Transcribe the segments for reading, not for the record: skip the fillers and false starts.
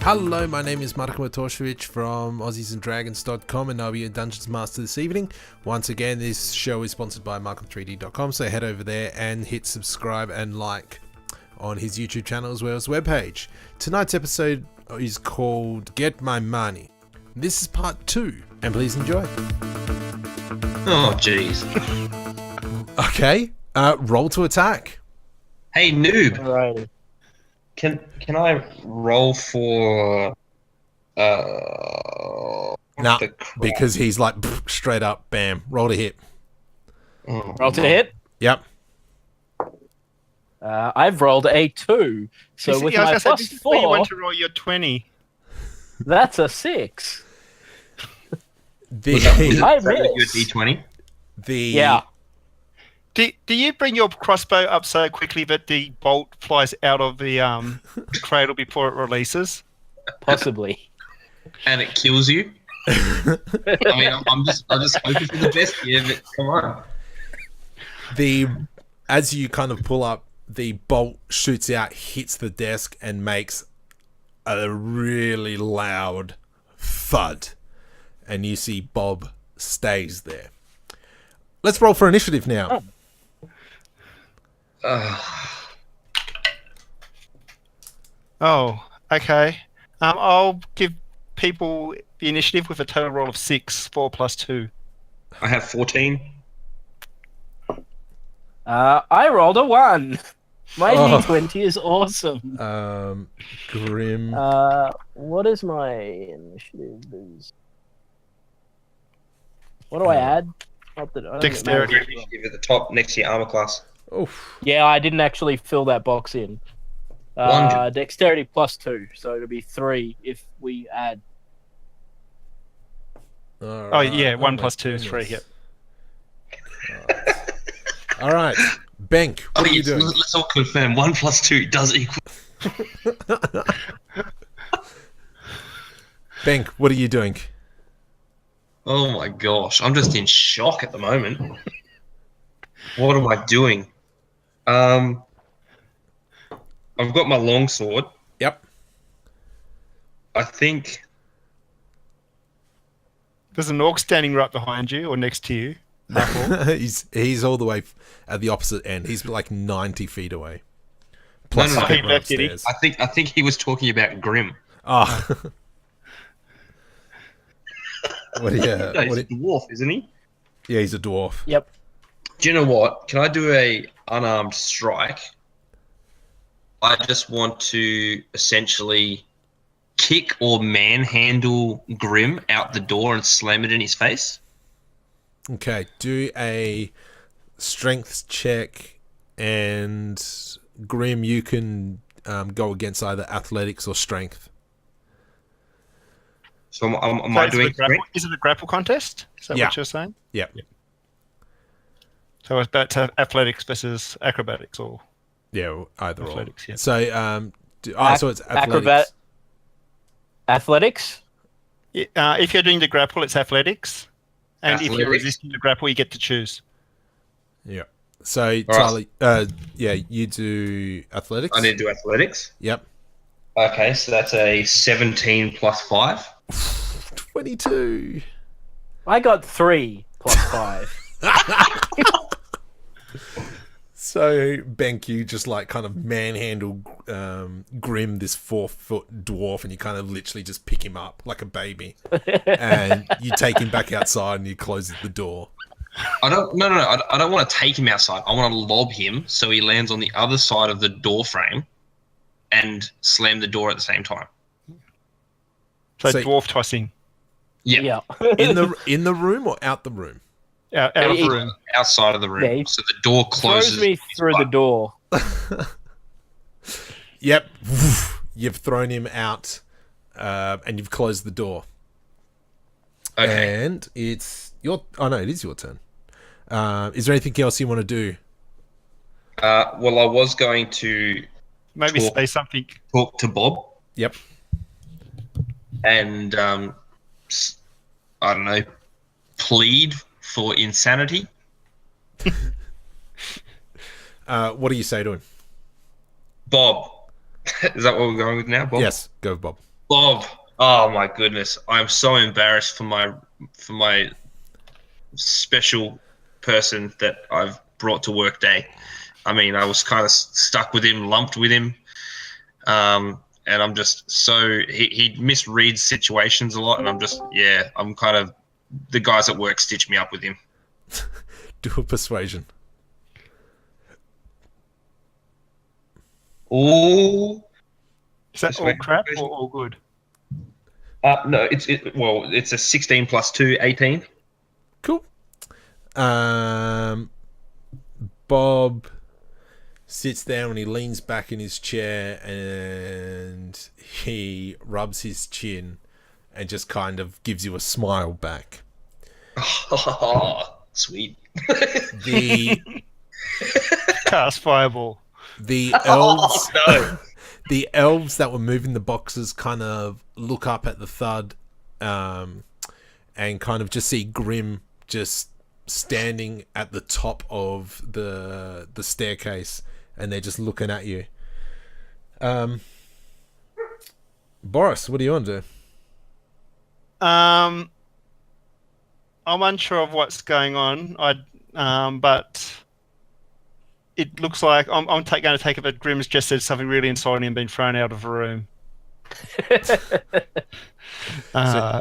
Hello, my name is Marko Matosevich from AussiesandDragons.com, and I'll be your Dungeons Master this evening. Once again, this show is sponsored by Markham3D.com, so head over there and hit subscribe and like on his YouTube channel as well as webpage. Tonight's episode is called Get My Money. This is part 2, and please enjoy. Oh, jeez. Okay, roll to attack. Hey, noob. Alrighty. Can I roll for what Nah, the crap? because he's like straight up, bam, roll to hit. Oh, Roll to hit. Yep. I've rolled a 2. So with my plus this is where you 4, want to roll your 20. that's a 6. The I Is that your missed. D20? Yeah. Do you bring your crossbow up so quickly that the bolt flies out of the cradle before it releases? Possibly. And it kills you? I mean, I'm just hoping for the best here, but come on. As you kind of pull up, the bolt shoots out, hits the desk, and makes a really loud thud. And you see Bob stays there. Let's roll for initiative now. Oh, okay. I'll give people the initiative with a total roll of 6, 4 plus 2. I have 14. I rolled a 1. My Oh. D20 is awesome. Grim. What is my initiative? What do I add? Not that- I don't think it Dexterity. matters. Initiative at the top next to your armor class. Oof. Yeah, I didn't actually fill that box in. One. Dexterity plus 2, so it'll be 3 if we add. Oh, yeah, 1 plus 2 is 3, yep. All right. Benk, what are you doing? Let's all confirm 1 plus 2 does equal. Benk, what are you doing? Oh my gosh, I'm just in shock at the moment. What am I doing? I've got my longsword. Yep. I think There's an orc standing right behind you or next to you. he's all the way at the opposite end. He's like 90 feet away. Plus No, the people left, did he? upstairs. I think he was talking about Grim. Oh. What do you? No, he's What a do, dwarf, isn't he? yeah, he's a dwarf. Yep. Do you know what? Can I do a unarmed strike? I just want to essentially kick or manhandle Grim out the door and slam it in his face. Okay, do a strength check, and Grim, you can go against either athletics or strength. So am I doing strength? Is it a grapple contest? Is that Yeah. what you're saying? Yeah. So it's about athletics versus acrobatics or Yeah, either athletics, or. yeah. So, so it's athletics. Acrobat. Athletics? If you're doing the grapple, it's athletics. And if you're Athletics. resisting the grapple, you get to choose. Yeah. So, Charlie, yeah, you do athletics. I need to do athletics. Yep. Okay, so that's a 17 plus 5. 22. I got 3 plus 5. So, Benk, you just like kind of manhandle Grim, this 4-foot dwarf, and you kind of literally just pick him up like a baby. And you take him back outside and you close the door. I don't want to take him outside. I want to lob him so he lands on the other side of the door frame and slam the door at the same time. So, So- dwarf tossing Yeah. In the room or out the room? out of the room. Outside of the room. Yeah, So the door closes. Throws me through the door. Yep. You've thrown him out, and you've closed the door. Okay. And it's your... Oh, no, it is your turn. Is there anything else you want to do? Well, I was going to Maybe Talk. say something. talk to Bob Yep. and, I don't know, plead for insanity. What do you say to him? Bob. Is that what we're going with now, Bob? Yes, go, Bob. Bob. Oh my goodness, I'm so embarrassed for my special person that I've brought to work day. I mean, I was kind of stuck with him, lumped with him, and I'm just so he misreads situations a lot, and I'm kind of the guys at work stitch me up with him. Do a persuasion. Oh, Is that all crap or all good? no, it's a 16 plus 2, 18. Cool. Bob sits there and he leans back in his chair and he rubs his chin and just kind of gives you a smile back. Oh, sweet. The Cast fireball. the elves No. the elves that were moving the boxes kind of look up at the thud and kind of just see Grim just standing at the top of the staircase, and they're just looking at you. Boris, what do you want to do? I'm unsure of what's going on. But it looks like I'm going to take it that Grimm's just said something really insulting and been thrown out of a room. So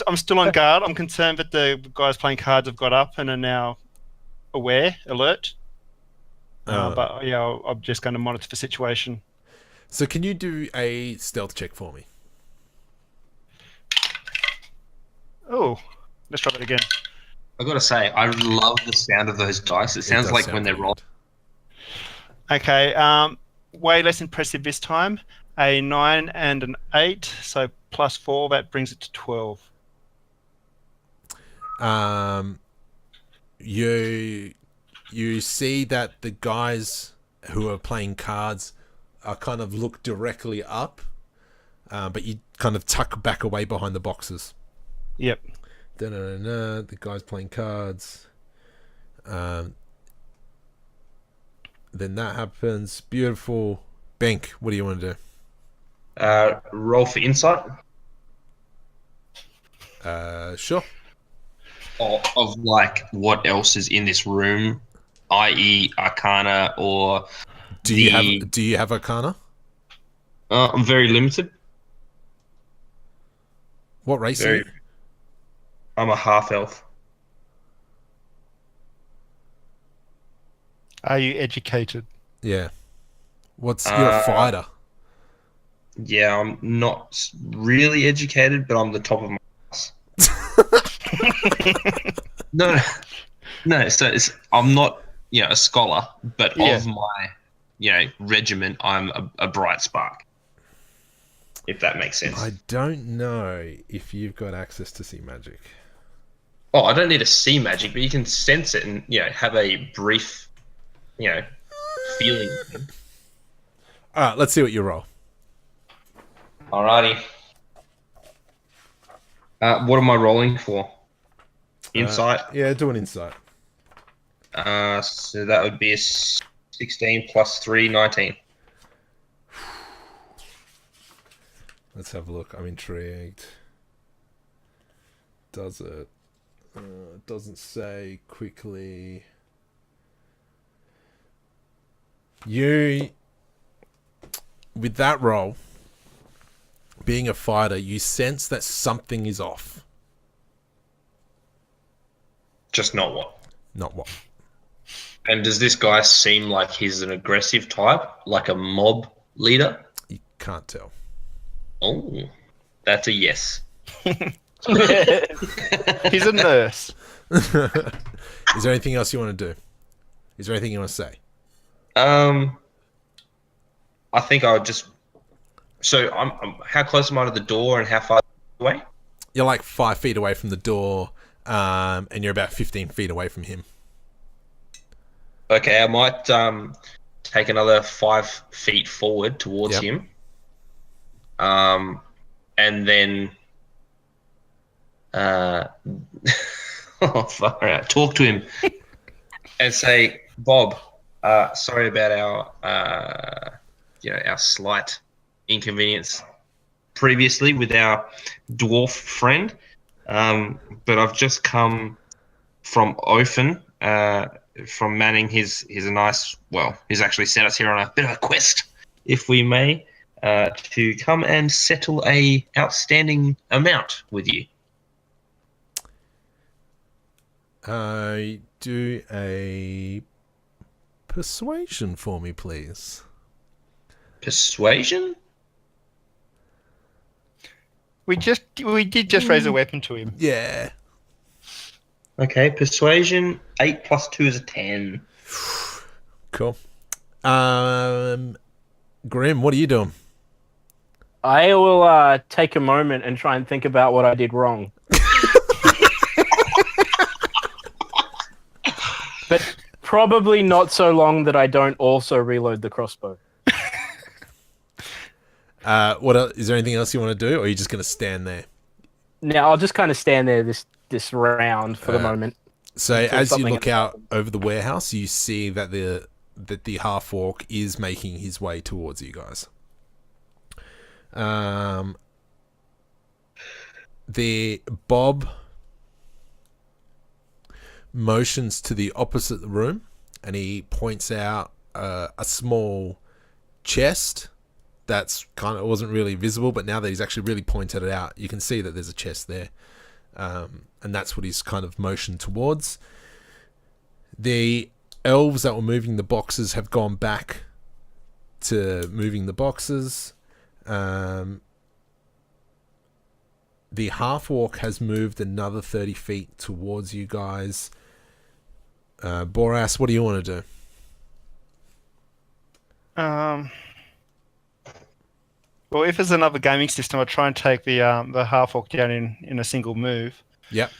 I'm still on guard. I'm concerned that the guys playing cards have got up and are now alert. But yeah, I'm just going to monitor the situation. So can you do a stealth check for me? Oh, let's try that again. I gotta say, I love the sound of those dice. It sounds like when they're rolling. Okay, way less impressive this time. A 9 and an 8, so plus 4, that brings it to 12. You see that the guys who are playing cards are kind of look directly up, but you kind of tuck back away behind the boxes. Yep. The guy's playing cards. Then that happens. Beautiful. Bank, what do you want to do? Roll for insight. Sure. Of like what else is in this room, i.e., Arcana or. Do you have Arcana? I'm very limited. What race are you? I'm a half elf. Are you educated? Yeah. You're a fighter. Yeah, I'm not really educated, but I'm the top of my class. No. So I'm not, a scholar, but of my, regiment, I'm a bright spark. If that makes sense. I don't know if you've got access to see magic. Oh, I don't need to see magic, but you can sense it and have a brief, feeling. All right, let's see what you roll. Alrighty. What am I rolling for? Insight? Yeah, do an insight. So that would be a 16 plus 3, 19. Let's have a look. I'm intrigued. Does it? Doesn't say quickly. With that roll, being a fighter, you sense that something is off. Just not what? Not what? And does this guy seem like he's an aggressive type, like a mob leader? You can't tell. Oh, that's a yes. He's a nurse. Is there anything else you want to do? Is there anything you want to say? I think I would just. So I'm how close am I to the door and how far away? You're like 5 feet away from the door, and you're about 15 feet away from him. Okay, I might take another 5 feet forward towards him. And then far out. Talk to him and say, Bob, sorry about our our slight inconvenience. previously with our dwarf friend, but I've just come from Ofen, from manning his nice. Well, he's actually sent us here on a bit of a quest, if we may, to come and settle a outstanding amount with you. Do a persuasion for me, please. Persuasion? We did just raise a weapon to him. Yeah. Okay, persuasion. 8 plus 2 is a 10. Cool. Grim, what are you doing? I will take a moment and try and think about what I did wrong. But probably not so long that I don't also reload the crossbow. Is there anything else you want to do, or are you just going to stand there? Now I'll just kind of stand there this round for the moment. So until as you something look out over the warehouse, you see that the half orc is making his way towards you guys. The Bob motions to the opposite room, and he points out a small chest that's kind of wasn't really visible, but now that he's actually really pointed it out, you can see that there's a chest there, and that's what he's kind of motioned towards. The elves that were moving the boxes have gone back to moving the boxes. The half orc has moved another 30 feet towards you guys. Boras, what do you want to do? Well, if there's another gaming system, I'll try and take the half orc down in a single move. Yep.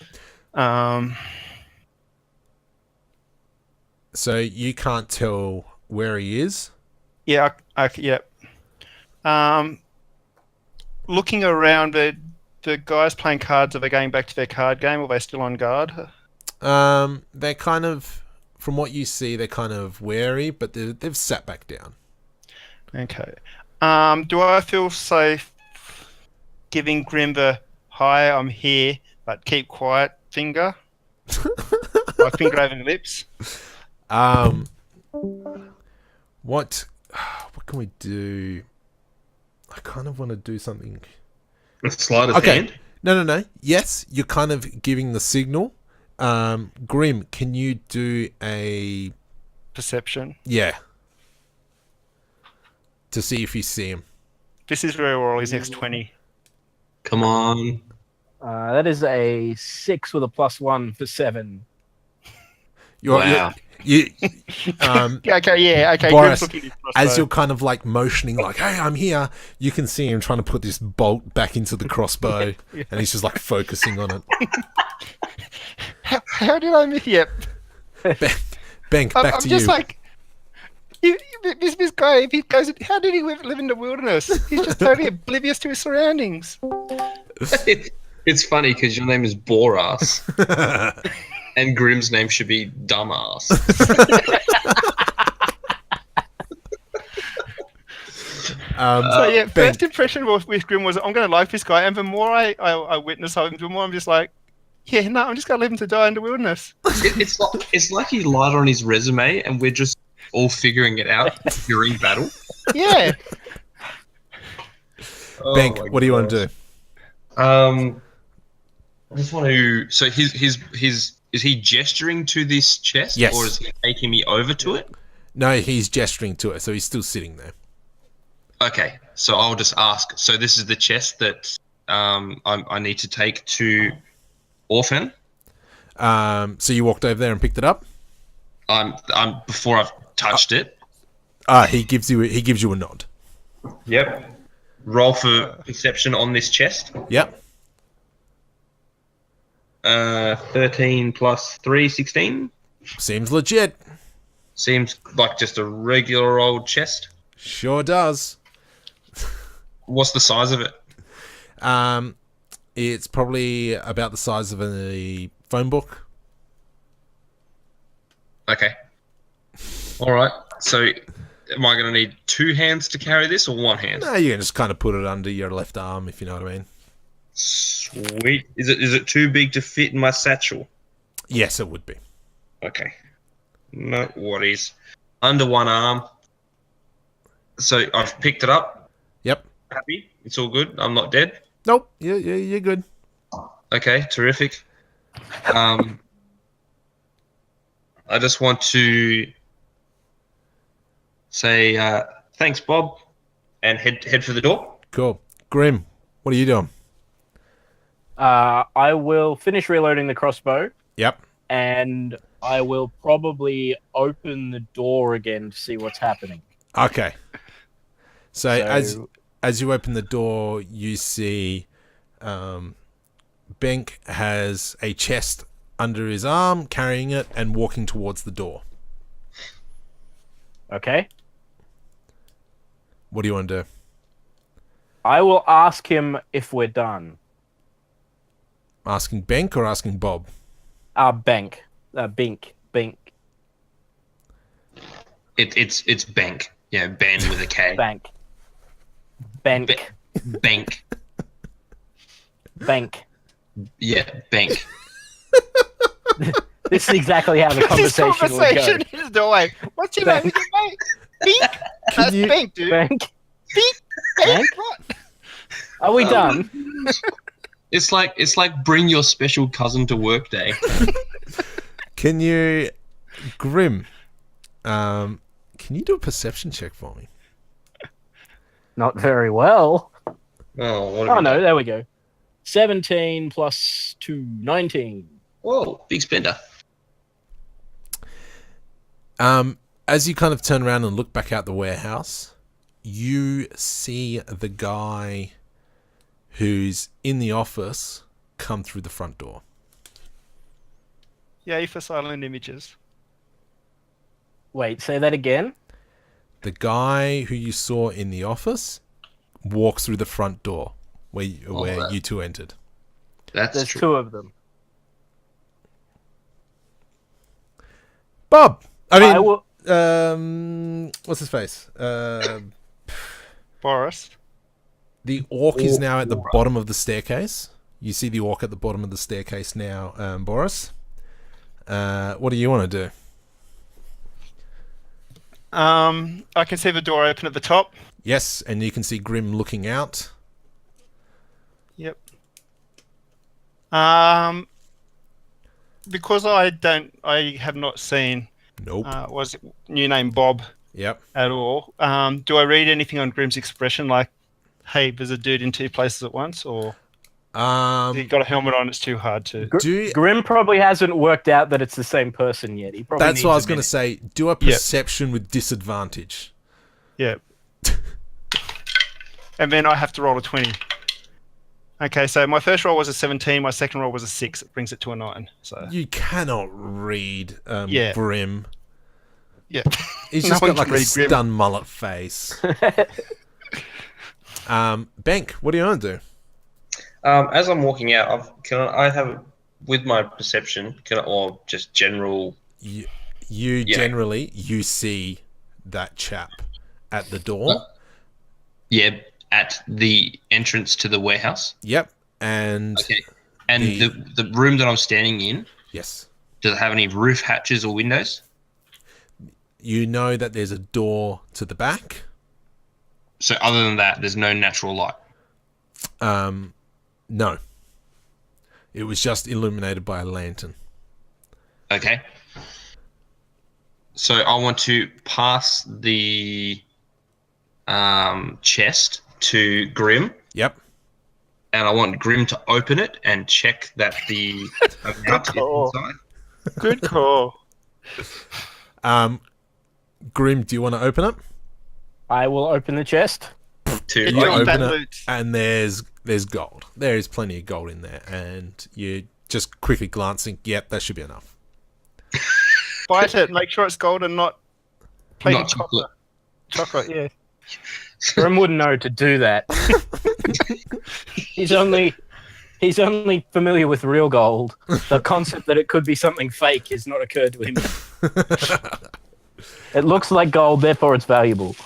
So you can't tell where he is? Yeah, yep. Looking around, the guys playing cards, are they going back to their card game, or are they still on guard? They're kind of, from what you see, they're kind of wary, but they've sat back down. Okay. Do I feel safe giving Grim the "Hi, I'm here, but keep quiet" finger? My finger over the lips. What can we do? I kind of want to do something. A sleight of Okay. hand? No. Yes, you're kind of giving the signal. Grim, can you do a Perception. Yeah. To see if you see him. This is very well. He's next 20. Come on. That is a 6 with a +1 for 7. Wow. You Okay. Boris, Grim's looking at his as crossbow. you're kind of like motioning, like, "Hey, I'm here," you can see him trying to put this bolt back into the crossbow, and he's just like focusing on it. How did I miss? Yep. Bank, back I'm to just you. like, this guy. If he goes, how did he live in the wilderness? He's just totally oblivious to his surroundings. It's funny because your name is Boras, and Grim's name should be Dumbass. So yeah, Ben, first impression with Grim was, I'm going to like this guy, and the more I witness of him, the more I'm just like, yeah, no, I'm just going to leave him to die in the wilderness. It's like he lied on his resume, and we're just all figuring it out during battle. Yeah. Bank, Oh my what do you want to do? I just want to. So his is he gesturing to this chest, Yes. or is he taking me over to it? No, he's gesturing to it, so he's still sitting there. Okay, so I'll just ask. So this is the chest that I need to take to Orphan. So you walked over there and picked it up? I'm before I've touched it. He gives you a nod. Yep. Roll for perception on this chest. Yep. 13 plus 3, 16. Seems legit. Seems like just a regular old chest. Sure does. What's the size of it? It's probably about the size of a phone book. Okay. All right. So Am I going to need 2 hands to carry this or 1 hand? No, you can just kind of put it under your left arm, if you know what I mean. Sweet. Is it too big to fit in my satchel? Yes, it would be. Okay. No worries. Under 1 arm. So I've picked it up. Yep. Happy. It's all good. I'm not dead. Nope. You're good. Okay. Terrific. I just want to say thanks, Bob, and head for the door. Cool. Grim, what are you doing? I will finish reloading the crossbow, Yep. and I will probably open the door again to see what's happening. Okay. So as you open the door, you see Benk has a chest under his arm, carrying it and walking towards the door. Okay. What do you want to do? I will ask him if we're done. Asking Benk or asking Bob? Bink. It's bank. Yeah, Ben with a K. Bank. Bank. Bank. Yeah, bank. This is exactly how the This conversation would conversation go. is the way. What's your name? Bink? That's you- Bink, dude. Bank. Bink? Bank? What? Are we done? It's like bring your special cousin to work day. Can you, Grim? Can you do a perception check for me? Not very well. Oh, what Oh no, there we go. 17 plus 2, 19. Whoa, big spender. As you kind of turn around and look back out the warehouse, you see the guy who's in the office come through the front door. Yay for silent images. Wait, say that again? The guy who you saw in the office walks through the front door where you two entered. That's There's true. 2 of them. Bob! I I will... mean, what's his face? Boris. The orc is now at the bottom of the staircase. You see the orc at the bottom of the staircase now, Boris. What do you want to do? I can see the door open at the top. Yes, and you can see Grim looking out. Yep. Because I have not seen. Nope. Was it new name Bob Yep. at all? Do I read anything on Grim's expression, like, "Hey, there's a dude in 2 places at once," or he got a helmet on? It's too hard to. Grim probably hasn't worked out that it's the same person yet. He probably That's what I was going to say. Do a perception with disadvantage. Yeah. And then I have to roll a 20. Okay, so my first roll was a 17. My second roll was a 6. It brings it to a 9. So You cannot read Yeah. Grim. yeah. He's No just one got like can a read Grim. stun mullet face. Bank, what do you want to do? As I'm walking out, I have with my perception, or just general. You generally, you see that chap at the door. Yeah, at the entrance to the warehouse. Yep. And Okay. And the room that I'm standing in, yes, does it have any roof hatches or windows? you know that there's a door to the back. So other than that, there's no natural light. No. It was just illuminated by a lantern. Okay. So I want to pass the chest to Grim, Yep. and I want Grim to open it and check that the amount is call. inside. Good call. Grim, do you want to open it? I will open the chest. To You Drop open that it, loot. and there's gold. There is plenty of gold in there, and you just quickly glancing. Yep, that should be enough. Bite it. Make sure it's gold and not plated Not chocolate. Chocolate, yeah. Grim wouldn't know to do that. He's only familiar with real gold. The concept that it could be something fake has not occurred to him. It looks like gold, therefore it's valuable.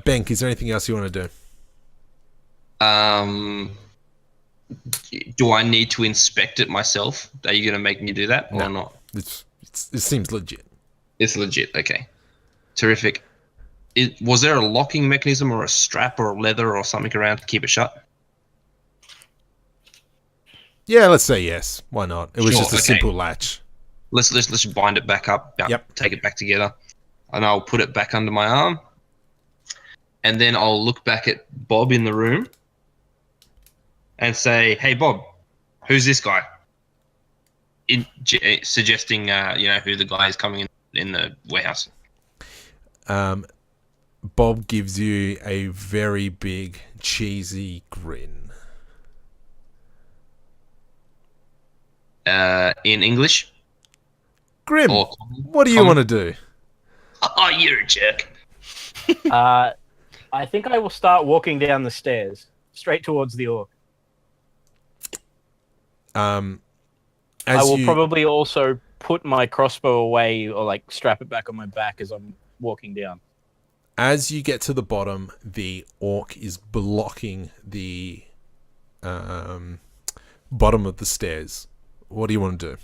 Benk, is there anything else you want to do? Do I need to inspect it myself? Are you going to make me do that No. or not? It seems legit. It's legit. Okay. Terrific. Was there a locking mechanism or a strap or leather or something around to keep it shut? Yeah, let's say yes. Why not? It was Sure, just a okay. simple latch. Let's bind it back up. Yep. Take it back together, and I'll put it back under my arm, and then I'll look back at Bob in the room and say, "Hey, Bob, who's this guy?" Suggesting, who the guy is coming in the warehouse. Bob gives you a very big, cheesy grin. In English. Grim, Or what do you want to do? Oh, you're a jerk. I think I will start walking down the stairs, straight towards the orc. I will probably also put my crossbow away or like strap it back on my back as I'm walking down. As you get to the bottom, the orc is blocking the bottom of the stairs. What do you want to do?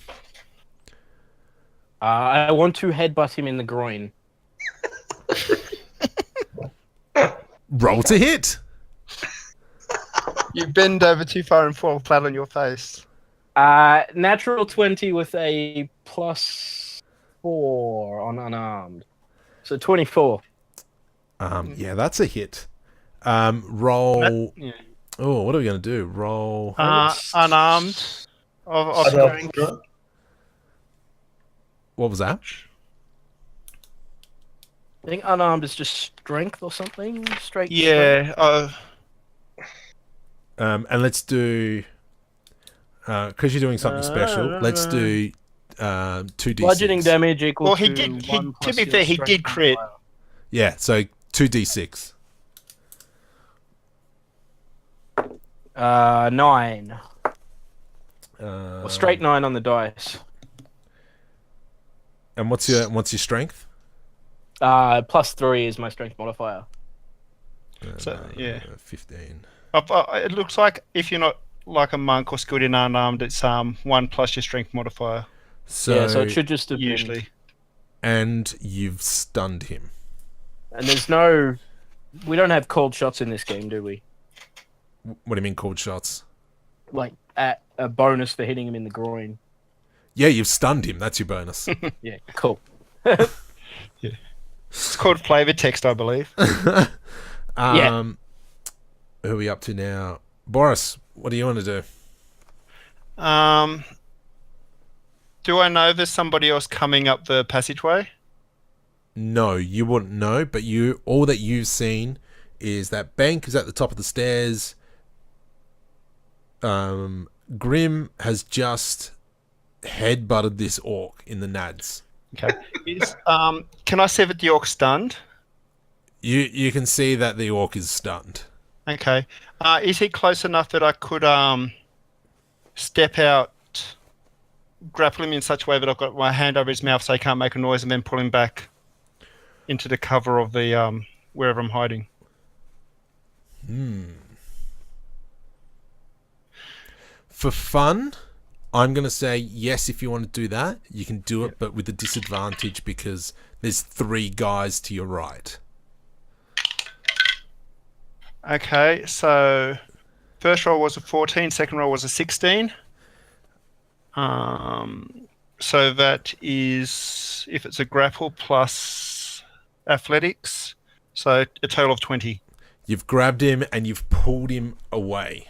I want to headbutt him in the groin. Roll to hit. You bend over too far and fall flat on your face. Natural 20 with a +4 on unarmed. So 24. Yeah, that's a hit. Roll. Yeah. Oh, what are we going to do? Roll. Unarmed. Of strength. What was that? I think unarmed is just strength or something. Straight. Yeah. And let's do. Because you're doing something special, let's do 2d6. Bludgeoning damage equal Well, to he did. 1 To be plus fair, your he strength did crit. modifier. Yeah, so 2d6. 9. Or straight 9 on the dice. And what's your strength? +3 is my strength modifier. So, yeah. 15. It looks like if you're not like a monk or skilled in unarmed, it's 1 plus your strength modifier. So, So it should just have Usually. been. And you've stunned him. And there's no. We don't have cold shots in this game, do we? What do you mean called shots? Like at a bonus for hitting him in the groin. Yeah, you've stunned him. That's your bonus. Yeah, cool. It's called flavor text, I believe. Who are we up to now? Boris, what do you want to do? Do I know there's somebody else coming up the passageway? No, you wouldn't know, but all that you've seen is that Bank is at the top of the stairs. Grim has just headbutted this orc in the nads. Okay. Can I see that the orc's stunned? You can see that the orc is stunned. Okay. Is he close enough that I could step out, grapple him in such a way that I've got my hand over his mouth so he can't make a noise, and then pull him back into the cover of the wherever I'm hiding? For fun, I'm going to say yes if you want to do that. You can do it, but with a disadvantage because there's 3 guys to your right. Okay, so first roll was a 14, second roll was a 16. So that is, if it's a grapple plus athletics, so a total of 20. You've grabbed him and you've pulled him away.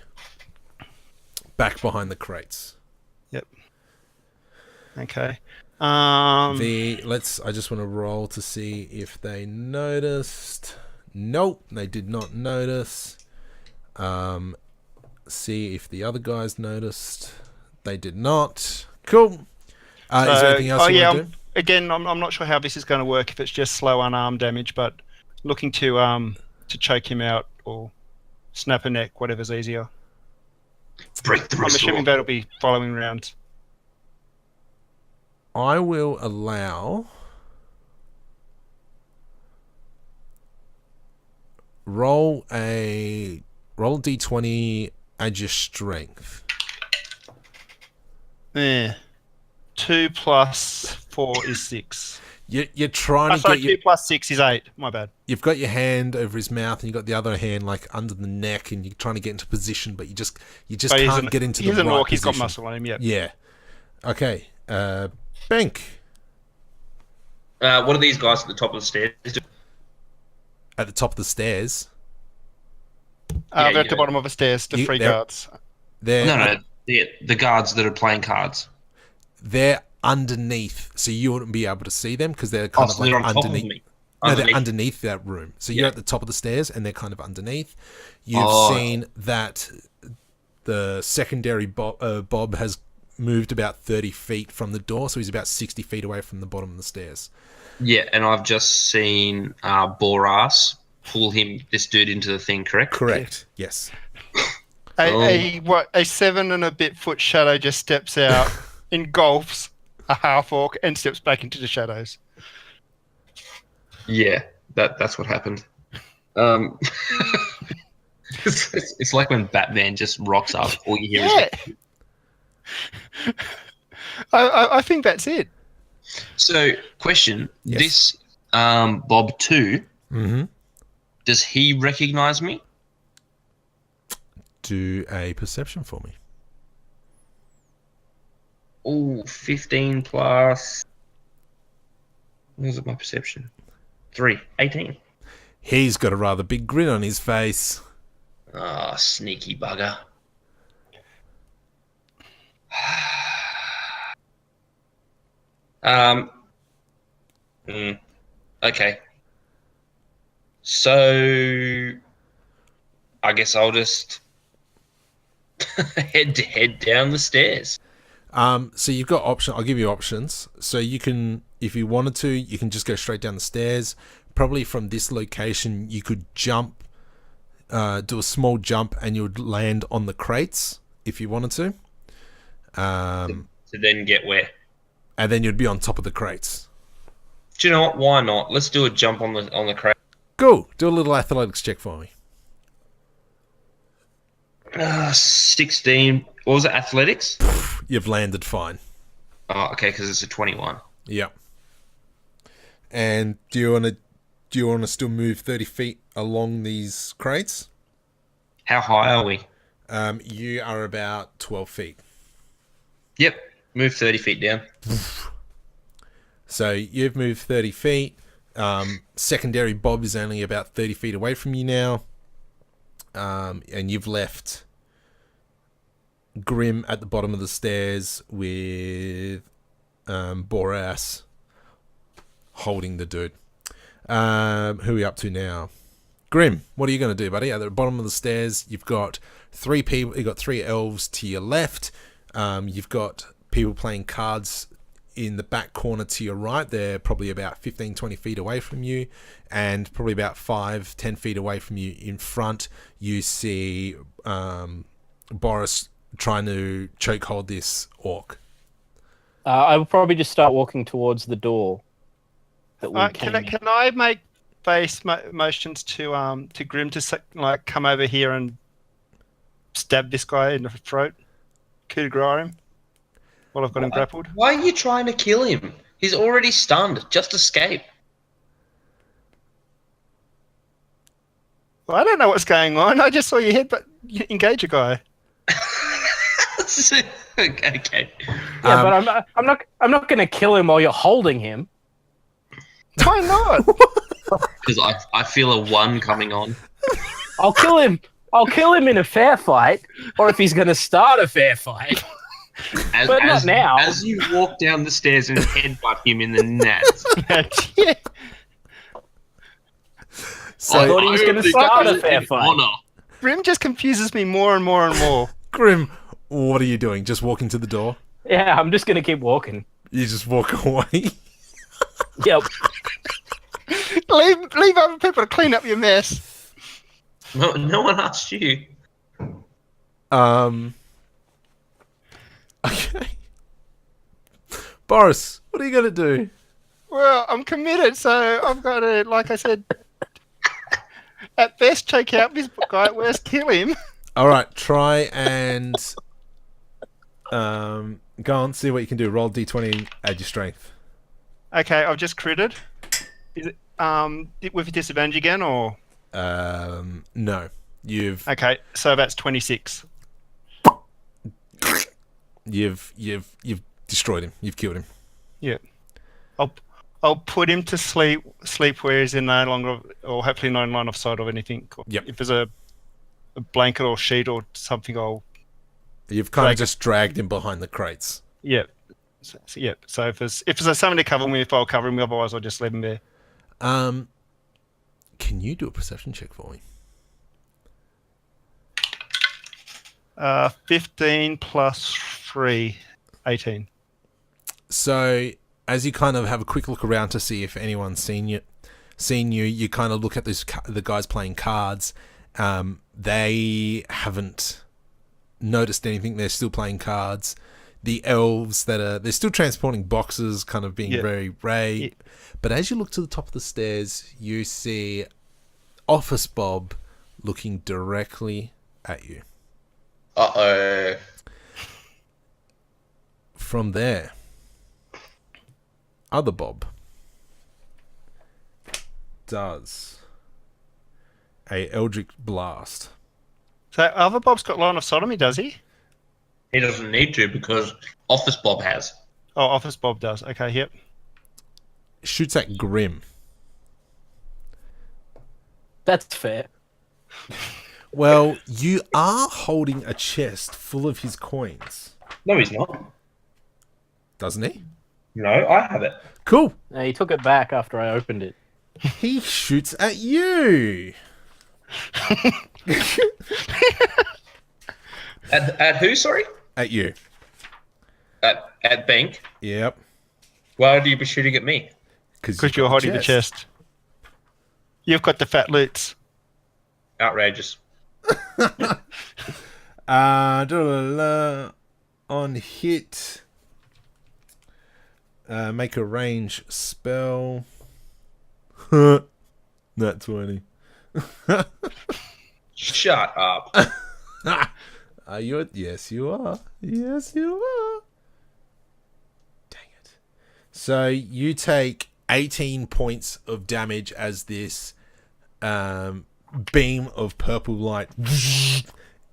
Back behind the crates. Yep. Okay. I just want to roll to see if they noticed. Nope, they did not notice. See if the other guys noticed. They did not. Cool. Is there anything else you want to do? Again, I'm not sure how this is going to work if it's just slow unarmed damage, but looking to choke him out or snap a neck, whatever's easier. Breakthrough I'm assuming sword. that'll be following rounds. I will allow roll a d20, add your strength. Yeah. 2 plus 4 is 6. You're trying to Sorry, get your, 2 plus 6 is 8. My bad. you've got your hand over his mouth and you've got the other hand like under the neck and you're trying to get into position, but you just But can't get into the he's an right orc. He's position. got muscle on him. Yeah. Yeah. Okay. Bank What are these guys at the top of the stairs doing? at the top of the stairs. Yeah, they're at the bottom of the stairs. The three they're- guards. They're The guards that are playing cards. they're underneath, so you wouldn't be able to see them because they're kind of So like they're on top of underneath. me. No, they're underneath that room. So you're Yeah. at the top of the stairs and they're kind of underneath. You've Oh. seen that the secondary Bob has moved about 30 feet from the door, so he's about 60 feet away from the bottom of the stairs. Yeah, and I've just seen Boras pull this dude into the thing, correct? Correct. Yes. A 7 and a bit foot shadow just steps out, engulfs a half orc, and steps back into the shadows. Yeah, that's what happened. It's like when Batman just rocks up, all you hear is... Yeah. I think that's it. So, question. Yes. This Bob 2, Mm-hmm. does he recognize me? Do a perception for me. Oh, 15 plus... Where's my perception? 3, 18. He's got a rather big grin on his face. Ah, sneaky bugger. Okay. So, I guess I'll just head down the stairs. So you've got option. I'll give you options. So you can, if you wanted to, you can just go straight down the stairs. Probably from this location, you could jump, do a small jump, and you would land on the crates if you wanted to. To then get where? And then you'd be on top of the crates. Do you know what? Why not? Let's do a jump on the crate. Go. Do a little athletics check for me. 16. What was it? Athletics? You've landed fine. Oh, okay, because it's a 21. Yeah. And do you want to still move 30 feet along these crates? How high are we? You are about 12 feet. Yep. Move 30 feet down. So you've moved 30 feet. Secondary Bob is only about 30 feet away from you now. And you've left Grim at the bottom of the stairs with Boras holding the dude. Who are we up to now? Grim, what are you going to do, buddy? At the bottom of the stairs, you've got 3 people. You've got 3 elves to your left. You've got people playing cards in the back corner to your right. They're probably about 15, 20 feet away from you, and probably about 5, 10 feet away from you in front, you see Boris trying to chokehold this orc. I will probably just start walking towards the door. That we came in. Can I make face motions to Grim to like come over here and stab this guy in the throat, coup de grace him while I've got him grappled? Why are you trying to kill him? He's already stunned. Just escape. Well, I don't know what's going on. I just saw your head, but you engage a guy. Okay. Yeah, but I'm not going to kill him while you're holding him. Why not? Because I feel a 1 coming on. I'll kill him. I'll kill him in a fair fight, or if he's going to start a fair fight. But not now. As you walk down the stairs and headbutt him in the nuts. Yeah. So, I thought he was going to start a fair fight. Honor. Grim just confuses me more and more and more. Grim, what are you doing? Just walking to the door? Yeah, I'm just going to keep walking. You just walk away? Yep. leave other people to clean up your mess. No one asked you. Okay. Boris, what are you going to do? Well, I'm committed, so I've got to, like I said, At best, take out this guy. At worst, kill him. All right, try and go on, see what you can do. Roll d20, add your strength. Okay, I've just critted. Is it with disadvantage again, or? No, you've Okay, so that's 26. you've destroyed him. You've killed him. Yeah. I'll put him to sleep where he's in no longer, or hopefully no line of sight of anything. Yep. If there's a blanket or sheet or something, You've kind of just dragged him behind the crates. Yep. So if there's something to cover me, I'll cover him. Otherwise, I'll just leave him there. Can you do a perception check for me? 15 plus 3, 18. So, as you kind of have a quick look around to see if anyone's seen you, you kind of look at the guys playing cards. They haven't noticed anything. They're still playing cards. The elves they're still transporting boxes, kind of being very brave. Yeah. But as you look to the top of the stairs, you see Office Bob looking directly at you. Uh-oh. From there, other Bob does a Eldritch Blast. So other Bob's got line of sight on me, does he? He doesn't need to because Office Bob has. Oh, Office Bob does. Okay, yep. Shoots at Grim. That's fair. Well, you are holding a chest full of his coins. No, he's not. Doesn't he? No, I have it. Cool. No, he took it back after I opened it. He shoots at you. At who, sorry? At you. At Bank? Yep. Why do you be shooting at me? Because you're holding the chest. You've got the fat loots. Outrageous. On hit, make a range spell. Nat 20. Shut up. Are you? Yes, you are. Yes, you are. Dang it. So you take 18 points of damage as this beam of purple light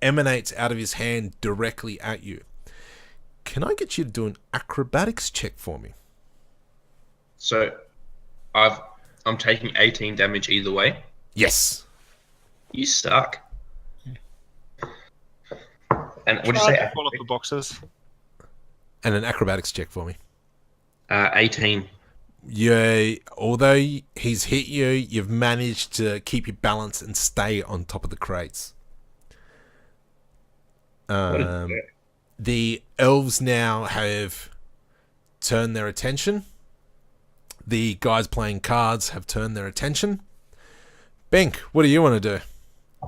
emanates out of his hand directly at you. Can I get you to do an acrobatics check for me? So, I'm taking 18 damage either way. Yes. You suck. And what did you say? Fall off the boxes. And an acrobatics check for me. 18. Yeah, although he's hit you, you've managed to keep your balance and stay on top of the crates. The elves now have turned their attention. The guys playing cards have turned their attention. Benk, what do you want to do?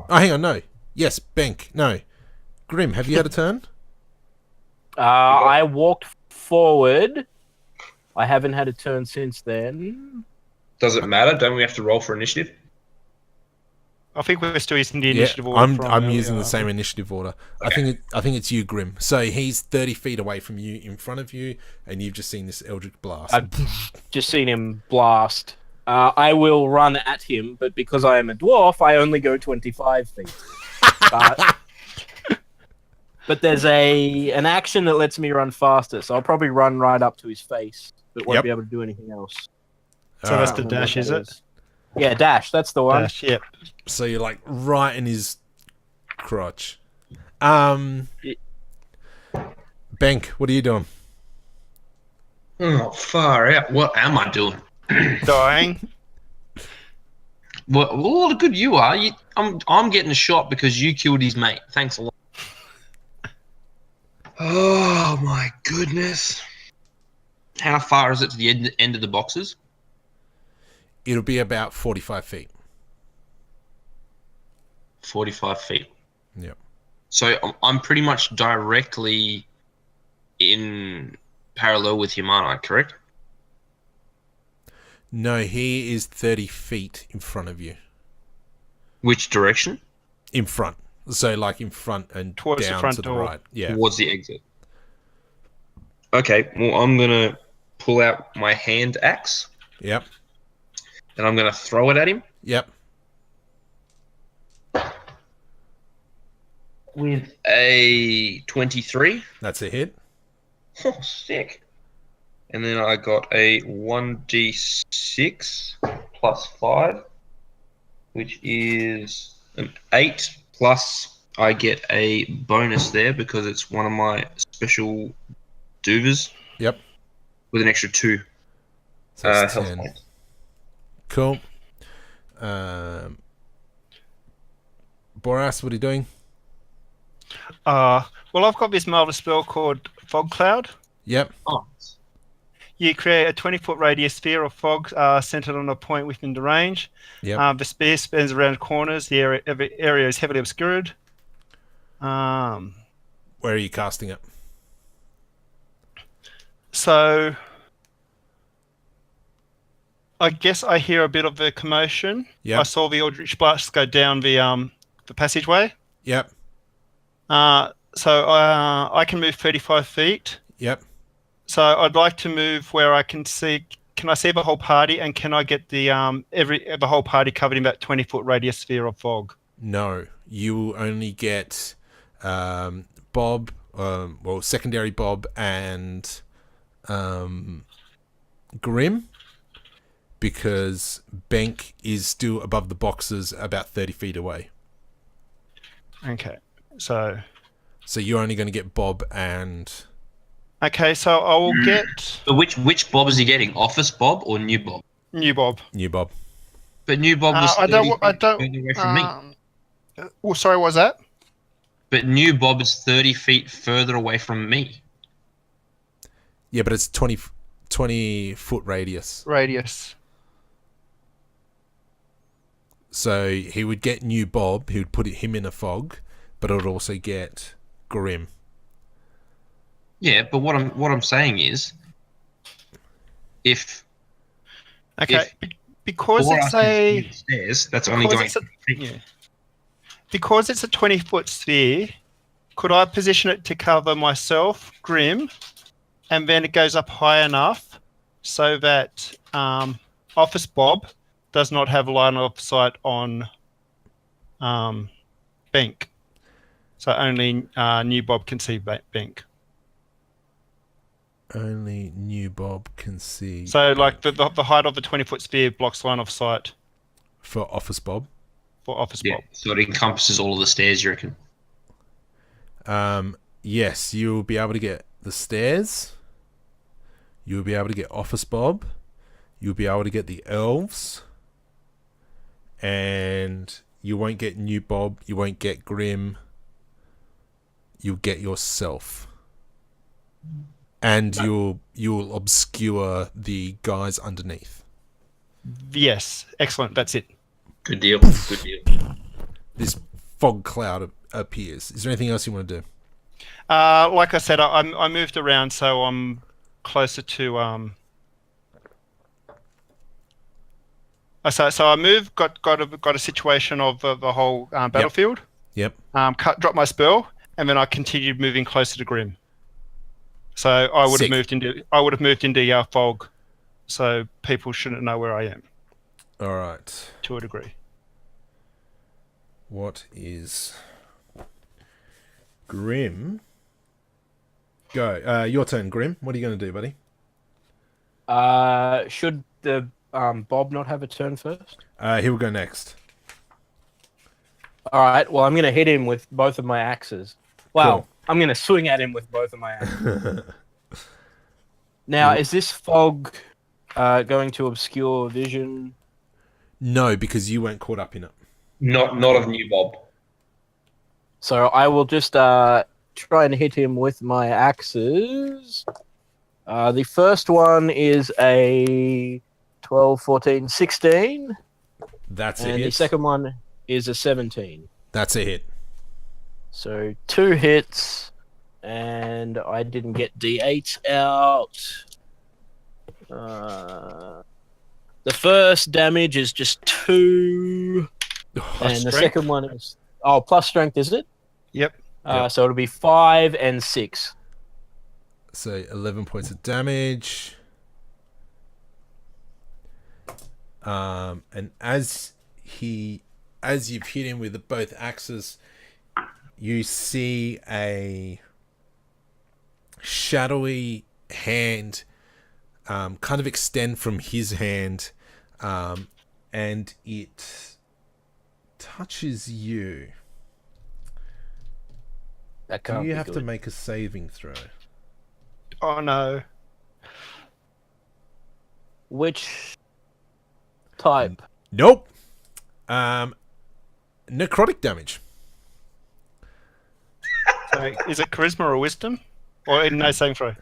Oh, hang on, no. Yes, Benk, no. Grim, have you had a turn? I walked forward. I haven't had a turn since then. Does it matter? Don't we have to roll for initiative? I think we're still using the initiative order. I'm using the same initiative order. Okay. I think it's you, Grim. So he's 30 feet away from you, in front of you, and you've just seen this Eldritch Blast. I've just seen him blast. I will run at him, but because I am a dwarf, I only go 25 feet. But there's an action that lets me run faster, so I'll probably run right up to his face, but won't be able to do anything else. So that's the dash, is it? Yeah, dash. That's the one. Dash, yep. So you're like right in his crotch. Bank, what are you doing? Oh, far out. What am I doing? Dying. Well, all the good you are. I'm getting a shot because you killed his mate. Thanks a lot. Oh my goodness! How far is it to the end of the boxes? It'll be about 45 feet. 45 feet. Yep. So I'm pretty much directly in parallel with him, aren't I? Correct? No, he is 30 feet in front of you. Which direction? In front. So like in front and Towards the down front to the door. right. Yeah. Towards the exit. Okay, well, I'm going to pull out my hand axe Yep. and I'm going to throw it at him Yep. with a 23. That's a hit. Oh, sick. And then I got a 1d6 plus 5, which is an 8, plus I get a bonus there because it's one of my special doovers. Yep. With an extra 2 So that's health 10. points. Cool. Boras, what are you doing? Well, I've got this marvelous spell called Fog Cloud. Yep. Oh, You create a 20-foot radius sphere of fog centered on a point within the range. Yep. The sphere spins around corners. The area is heavily obscured. Where are you casting it? So I guess I hear a bit of a commotion. Yep. I saw the Eldritch Blast go down the passageway. Yep. So I can move 35 feet. Yep. So I'd like to move where I can see. Can I see the whole party, and can I get the whole party covered in that 20-foot radius sphere of fog? No, you will only get Bob, secondary Bob and Grim, because Bank is still above the boxes about 30 feet away. Okay, so you're only going to get Bob and... Okay, so I will get... But which Bob is he getting? Office Bob or New Bob? New Bob. New Bob. But New Bob was 30 feet further away from me. Oh, sorry, what was that? But New Bob is 30 feet further away from me. Yeah, but it's 20-foot radius. Radius. So he would get New Bob, he would put him in a fog, but it would also get Grim. Yeah, but what I'm saying is, because it's a stairs, that's only going. Because it's a 20-foot sphere, could I position it to cover myself, Grim, and then it goes up high enough so that Office Bob does not have line of sight on Bank, so only New Bob can see Bank. Only New Bob can see. So, like the height of the 20-foot sphere blocks line of sight for Office Bob. For Office Bob. So it encompasses all of the stairs, you reckon? Yes, you'll be able to get the stairs. You'll be able to get Office Bob. You'll be able to get the elves. And you won't get New Bob. You won't get Grim. You'll get yourself. And you'll obscure the guys underneath. Yes, excellent. That's it. Good deal. Good deal. This fog cloud appears. Is there anything else you want to do? Like I said, I moved around, so I'm closer to. So I moved, got a situation of the whole battlefield. Yep. Dropped my spell, and then I continued moving closer to Grim. So I would have moved into fog, so people shouldn't know where I am. All right. To a degree. What is Grim? Go. Your turn, Grim. What are you going to do, buddy? Should the Bob not have a turn first? He will go next. All right. Well, I'm going to hit him with both of my axes. Wow. Cool. I'm going to swing at him with both of my axes. Now, is this fog going to obscure vision? No, because you weren't caught up in it. Not of New Bob. So I will just try and hit him with my axes. The first one is a 12, 14, 16. That's a hit. And the second one is a 17. That's a hit. So 2 hits, and I didn't get D8 out. The first damage is just 2. And the strength. second one is plus strength, is it? Yep. Yep. So it'll be 5 and 6. So 11 points of damage. And as you've hit him with both axes, you see a shadowy hand kind of extend from his hand, and it touches you. That can't You be have to good. make a saving throw. Oh no. Which type? Nope. Necrotic damage. So is it charisma or wisdom? Or no saving throw?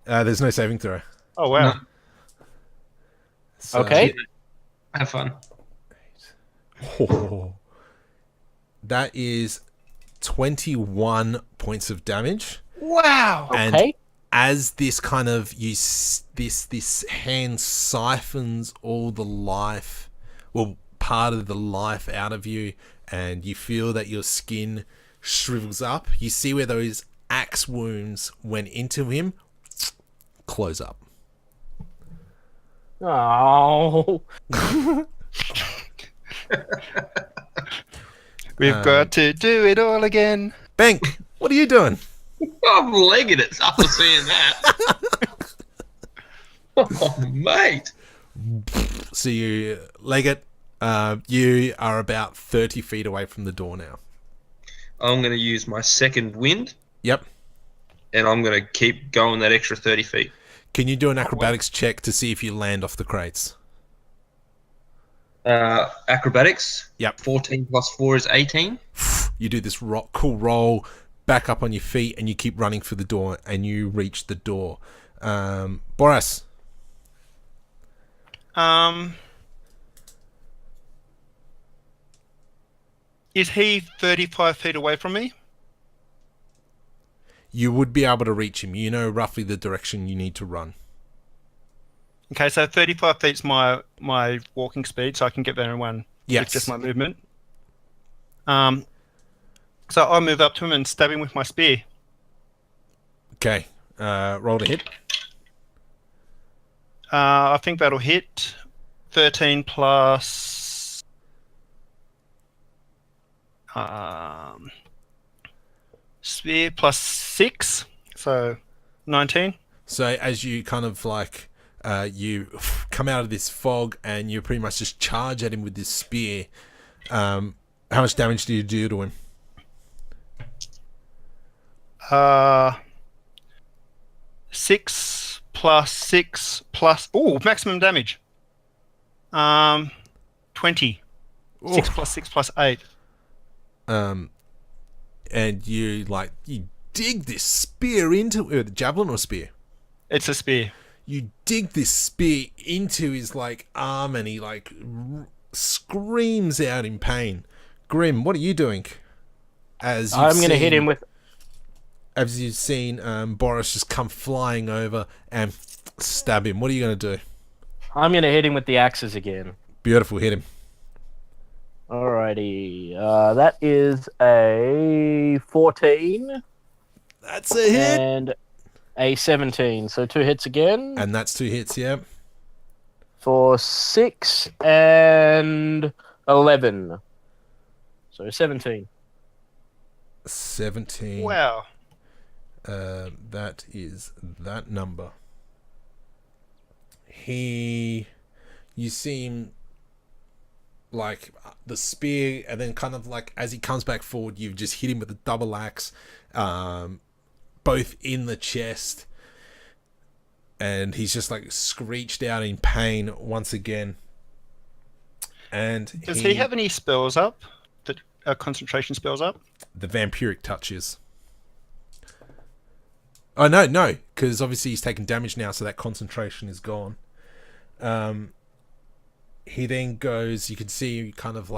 There's no saving throw. Oh wow. No. So, Okay. Have fun. Oh, that is 21 points of damage. Wow. And Okay. as this kind of this hand siphons all the life, well, part of the life out of you, and you feel that your skin shrivels up. You see where those axe wounds went into him close up. Oh. We've got to do it all again. Bank, what are you doing? I'm legging it after seeing that. Oh, mate. So you leg it. You are about 30 feet away from the door now. I'm going to use my second wind, Yep. and I'm going to keep going that extra 30 feet. Can you do an acrobatics check to see if you land off the crates? Acrobatics. Yep. 14 plus 4 is 18. You do this cool roll, back up on your feet, and you keep running for the door, and you reach the door. Boris. Is he 35 feet away from me? You would be able to reach him. You know roughly the direction you need to run. Okay, so 35 feet's my walking speed, so I can get there in one. Yes. With just my movement. So I move up to him and stab him with my spear. Okay. Roll to hit. I think that'll hit. 13 plus... spear plus 6, so 19. So as you kind of like, you come out of this fog and you pretty much just charge at him with this spear. How much damage do you do to him? 6 plus 6 plus... Ooh, maximum damage. 20. 6 Oof. plus 6 plus 8. And you dig this spear into it. Javelin or spear? It's a spear. You dig this spear into his arm, and he screams out in pain. Grim, what are you doing? As I'm going to hit him with... As you've seen Boris just come flying over and stab him. What are you going to do? I'm going to hit him with the axes again. Beautiful, hit him. Alrighty. That is a 14 That's a hit. and a 17. So 2 hits again And that's 2 hits, yeah. for 6 and 11. So 17. 17. Wow. That is that number. You see him the spear, and then kind of as he comes back forward, you've just hit him with a double axe, both in the chest, and he's just screeched out in pain once again. And Does he have any spells up? That concentration spells up? the vampiric touches? Oh no, because obviously he's taken damage now, so that concentration is gone. He then goes, you can see kind of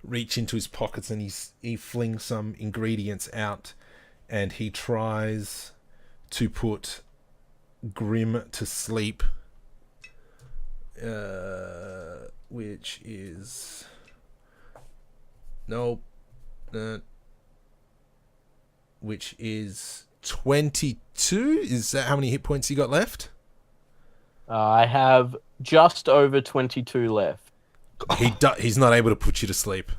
reach into his pockets, and he flings some ingredients out, and he tries to put Grim to sleep, which is Nope. Which is 22. Is that how many hit points you got left? I have just over 22 left. He's not able to put you to sleep.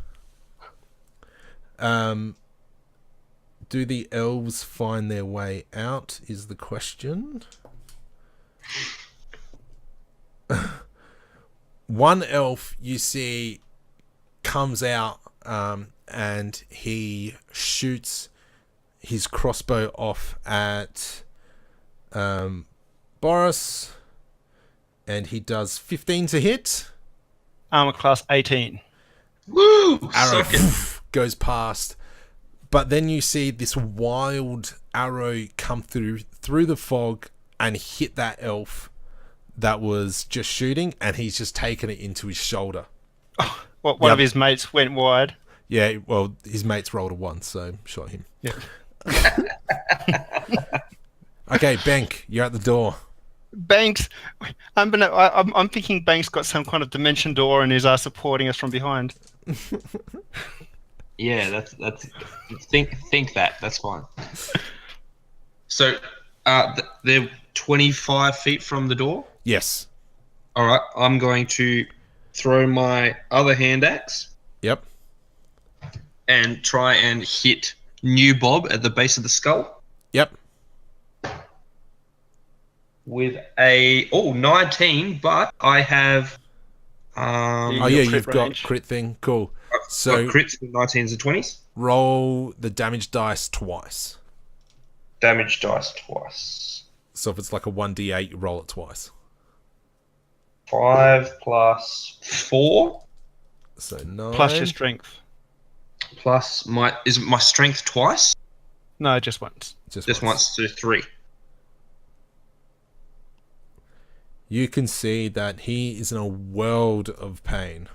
Do the elves find their way out is the question. One elf you see comes out and he shoots his crossbow off at Boris, and he does 15 to hit. Armor class 18. Woo! Arrow Suck it. goes past, but then you see this wild arrow come through the fog and hit that elf that was just shooting, and he's just taken it into his shoulder. Oh, one of his mates went wide. Yeah, well, his mates rolled a 1, so shot him. Yeah. Okay, Bank, you're at the door. Banks, I'm thinking Banks got some kind of dimension door and is supporting us from behind. Yeah, that's think that. That's fine. So, they're 25 feet from the door. Yes. All right, I'm going to throw my other hand axe Yep. and try and hit New Bob at the base of the skull Yep. with a 19, but I have Oh Your yeah, crit you've got range. crit thing. Cool. got So crits with 19s and 20s. roll the damage dice twice. Damage dice twice. So if it's like a 1d8, you roll it twice. 5 plus 4 So 9. Plus your strength. plus my strength twice? No, just once. Just once, so 3. You can see that he is in a world of pain.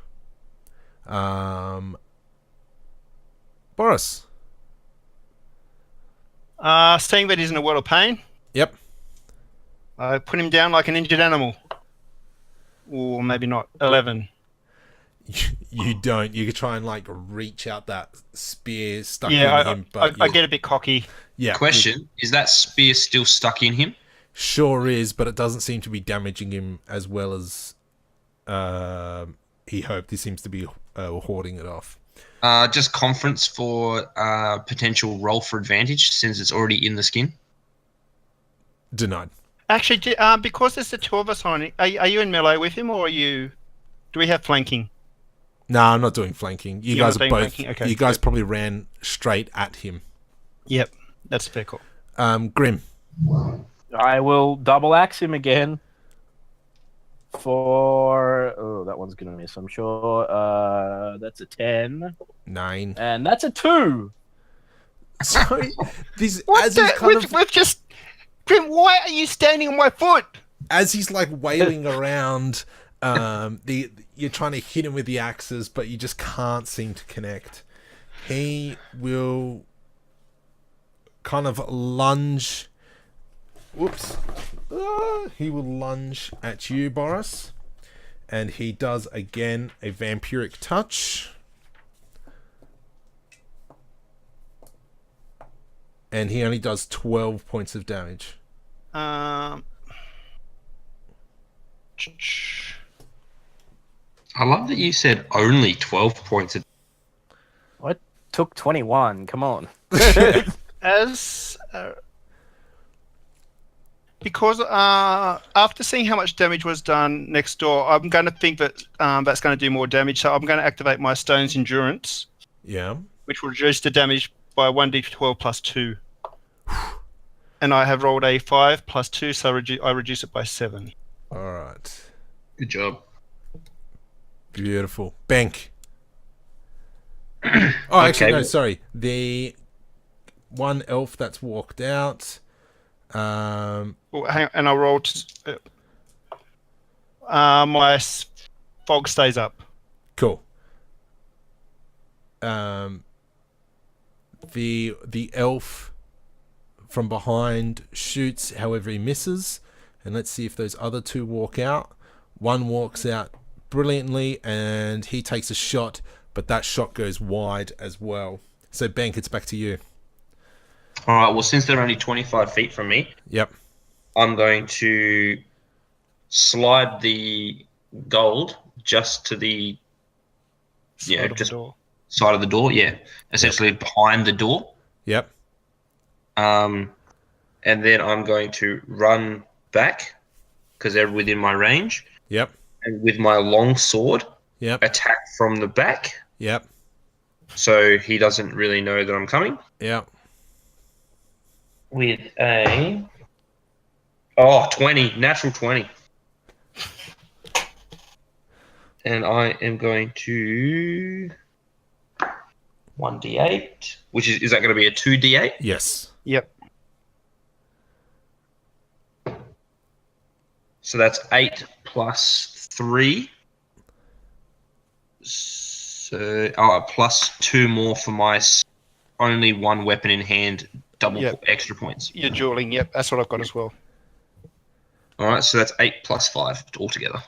Boris. Seeing that he's in a world of pain, Yep. I put him down like an injured animal. Or maybe not. 11. You don't. You could try and like reach out that spear stuck in Yeah, him, but I get a bit cocky. yeah. Question, is that spear still stuck in him? Sure is, but it doesn't seem to be damaging him as well as he hoped. He seems to be hoarding it off. Just conference for potential roll for advantage since it's already in the skin. Denied. Actually, because there's the two of us on it, are you in melee with him, or are you? Do we have flanking? No, I'm not doing flanking. You You're guys not are doing both. flanking? Okay, you guys good. probably ran straight at him. Yep, that's a fair call. Grim. I will double axe him again. For that one's gonna miss, I'm sure. That's a 10, 9. and that's a 2. Sorry, this What as he's kind of we've just... Grim, why are you standing on my foot? as he's like wailing around. You're trying to hit him with the axes, but you just can't seem to connect. He will kind of lunge. Whoops. He will lunge at you, Boris. And he does again a vampiric touch. And he only does 12 points of damage. I love that you said only 12 points. What took 21? Come on. Because after seeing how much damage was done next door, I'm going to think that that's going to do more damage. So I'm going to activate my Stone's Endurance, Yeah. which will reduce the damage by 1d12 plus 2. And I have rolled a 5 plus 2, so I reduce it by 7. All right. Good job. Beautiful. Bank. Oh, actually, Okay. no, sorry. The one elf that's walked out. Oh, hang on, and I rolled. My fog stays up. Cool. The elf from behind shoots, however he misses, and let's see if those other two walk out. One walks out brilliantly, and he takes a shot, but that shot goes wide as well. So Bank, it's back to you. All right. Well, since they're only 25 feet from me, Yep. I'm going to slide the gold just to the Side of the just door. side of the door. Yeah, essentially behind the door. Yep. And then I'm going to run back because they're within my range, Yep. and with my long sword, Yep. attack from the back, Yep. so he doesn't really know that I'm coming. Yep. With a 20, natural 20. And I am going to 1d8, which is that going to be a 2d8? Yes. Yep. So that's 8 plus 3. So plus 2 more for my only one weapon in hand, double Yep. extra points. You're dueling. Yep, that's what I've got as well. All right, so that's 8 plus 5 altogether.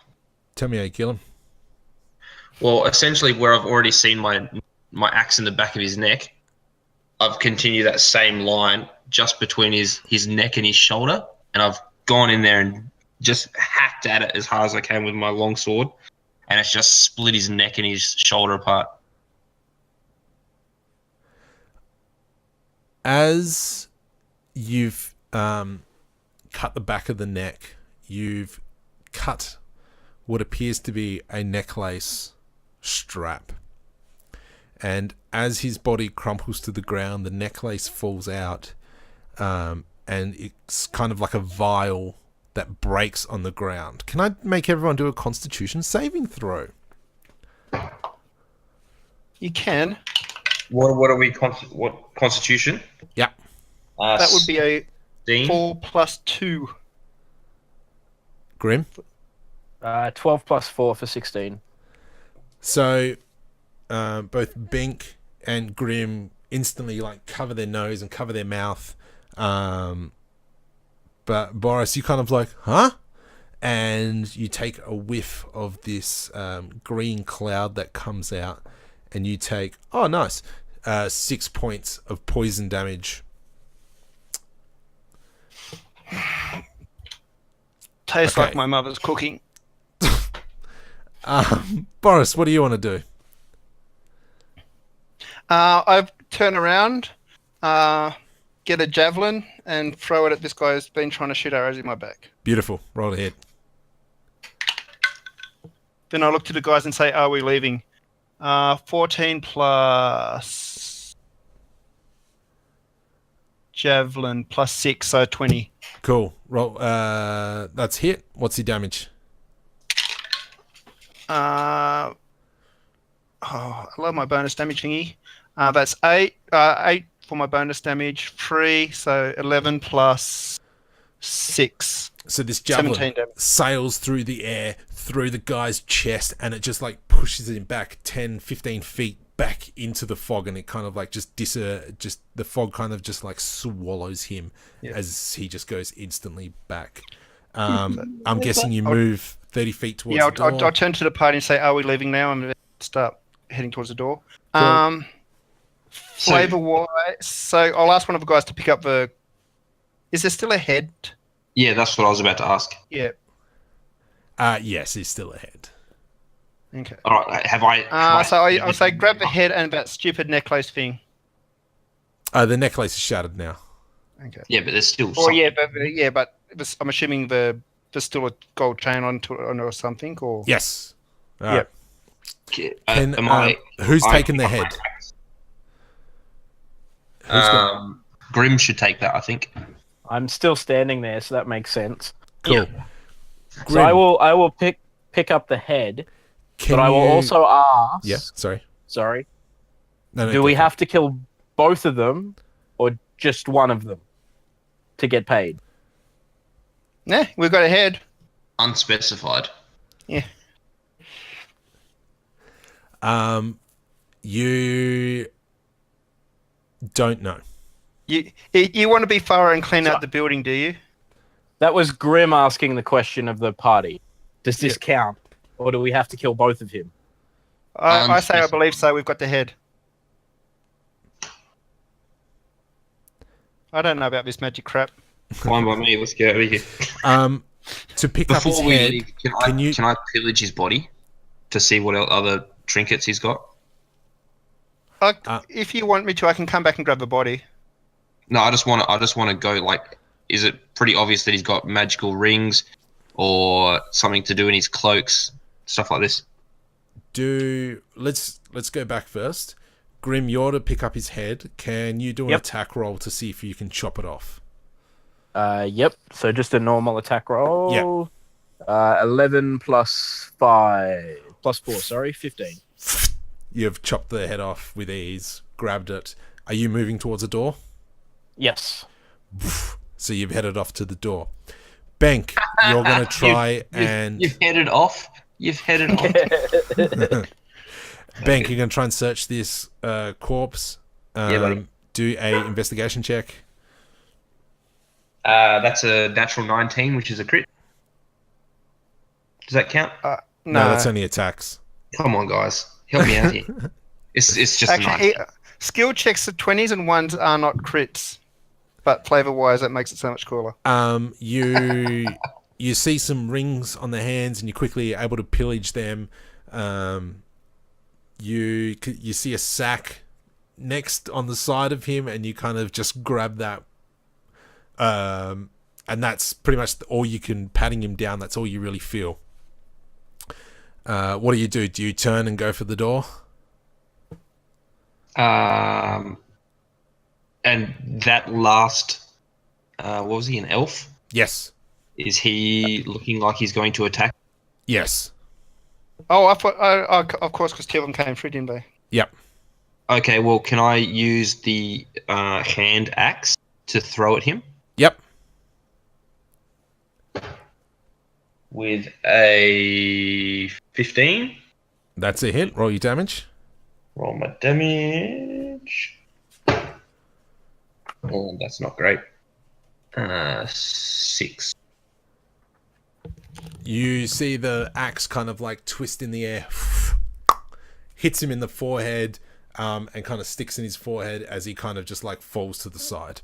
Tell me how you kill him. Well, essentially, where I've already seen my axe in the back of his neck, I've continued that same line just between his neck and his shoulder, and I've gone in there and just hacked at it as hard as I can with my long sword, and it's just split his neck and his shoulder apart. As you've cut the back of the neck, you've cut what appears to be a necklace strap. And as his body crumples to the ground, the necklace falls out, and it's kind of like a vial that breaks on the ground. Can I make everyone do a Constitution saving throw? You can. What are we? What Constitution? Yeah. That would be a 16. 4 plus 2. Grim? 12 plus 4 for 16. So both Bink and Grim instantly like cover their nose and cover their mouth. But Boris, you kind of like, huh? And you take a whiff of this green cloud that comes out, and you take, oh nice, 6 points of poison damage. Tastes Okay. like my mother's cooking. Boris, what do you want to do? I turn around, get a javelin, and throw it at this guy who's been trying to shoot arrows in my back. Beautiful. Roll ahead. Then I look to the guys and say, are we leaving? 14 plus javelin plus 6, so 20. Cool. Roll. That's hit. What's the damage? I love my bonus damage thingy. That's 8. 8 for my bonus damage. 3, so 11 plus 6. So this javelin 17 damage. sails through the air, through the guy's chest, and it just like pushes him back 10, 15 feet back into the fog, and it kind of like just the fog kind of just like swallows him as he just goes instantly back. I'm guessing you move 30 feet towards the door. I'll turn to the party and say, are we leaving now? I'm going to start heading towards the door. Cool. Flavor-wise, so I'll ask one of the guys to pick up the... Is there still a head? Yeah, that's what I was about to ask. Yeah. Yes, he's still ahead. Okay. All right, have I? So I'll say grab the head and that stupid necklace thing. The necklace is shattered now. Okay. Yeah, but there's still. Oh yeah, but I'm assuming there's still a gold chain on or something, or Yes. Yep. Who's taken the head? Grim should take that, I think. I'm still standing there, so that makes sense. Cool. Yeah. So I will pick up the head, but I will also ask. Yeah. Sorry. No, Do we have to kill both of them, or just one of them, to get paid? Nah, we've got a head. Unspecified. Yeah. You don't know. You want to be thorough and clean out the building, do you? That was Grim asking the question of the party. Does this count, or do we have to kill both of him? I say I believe so. We've got the head. I don't know about this magic crap. Fine by me. Let's get out of here. To pick up his Before we head, leave, can you? can I pillage his body to see what other trinkets he's got? If you want me to, I can come back and grab the body. No, I just want to go. Like, is it pretty obvious that he's got magical rings or something to do in his cloaks, stuff like this? Let's go back first. Grim, you're to pick up his head. Can you do an attack roll to see if you can chop it off? Yep. So just a normal attack roll. Yeah. 11 plus 5 plus 4. Sorry, 15. You've chopped the head off with ease. Grabbed it. Are you moving towards the door? Yes. So you've headed off to the door. Bank, you're going to try and... You've headed off? You've headed off? Bank, you're going to try and search this corpse. Buddy. Do a investigation check. That's a natural 19, which is a crit. Does that count? No, that's only attacks. Come on, guys. Help me out here. It's just actually, a 19. Skill checks of 20s and 1s are not crits. But flavor-wise, that makes it so much cooler. You see some rings on the hands, and you're quickly able to pillage them. You see a sack next on the side of him, and you kind of just grab that. And that's pretty much all you can. Patting him down, that's all you really feel. What do? Do you turn and go for the door? And that last, what was he, an elf? Yes. Is he looking like he's going to attack? Yes. Oh, I thought, of course, because two of them came through, didn't they? Yep. Okay, well, can I use the hand axe to throw at him? Yep. With a 15. That's a hit. Roll your damage. Roll my damage. Oh, that's not great. 6. You see the axe kind of like twist in the air, hits him in the forehead, and kind of sticks in his forehead as he kind of just like falls to the side.